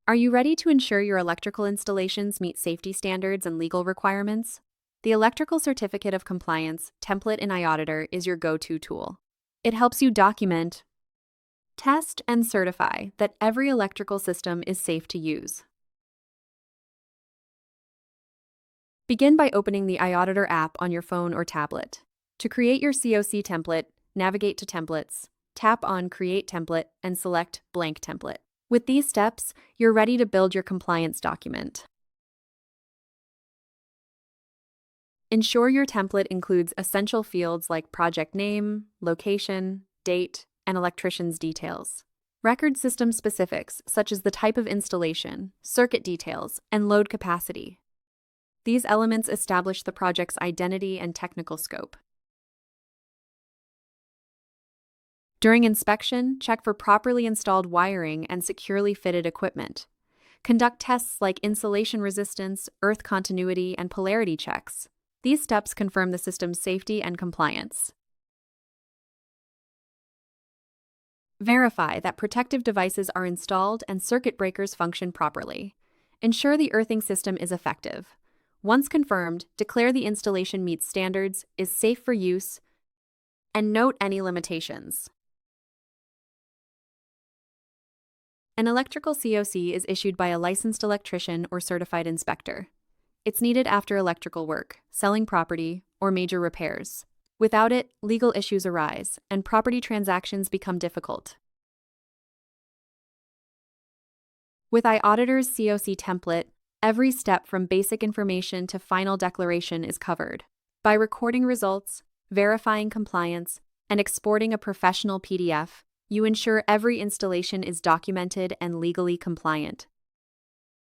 Are you ready to ensure your electrical installations meet safety standards and legal requirements? The Electrical Certificate of Compliance template in eAuditor is your go-to tool. It helps you document, test, and certify that every electrical system is safe to use. Begin by opening the eAuditor app on your phone or tablet. To create your COC template, navigate to Templates, tap on Create Template, and select Blank Template. With these steps, you're ready to build your compliance document. Ensure your template includes essential fields like project name, location, date, and electrician's details. Record system specifics, such as the type of installation, circuit details, and load capacity. These elements establish the project's identity and technical scope. During inspection, check for properly installed wiring and securely fitted equipment. Conduct tests like insulation resistance, earth continuity, and polarity checks. These steps confirm the system's safety and compliance. Verify that protective devices are installed and circuit breakers function properly. Ensure the earthing system is effective. Once confirmed, declare the installation meets standards, is safe for use, and note any limitations. An electrical COC is issued by a licensed electrician or certified inspector. It's needed after electrical work, selling property, or major repairs. Without it, legal issues arise, and property transactions become difficult. With eAuditor's COC template, every step from basic information to final declaration is covered. By recording results, verifying compliance, and exporting a professional PDF, you ensure every installation is documented and legally compliant.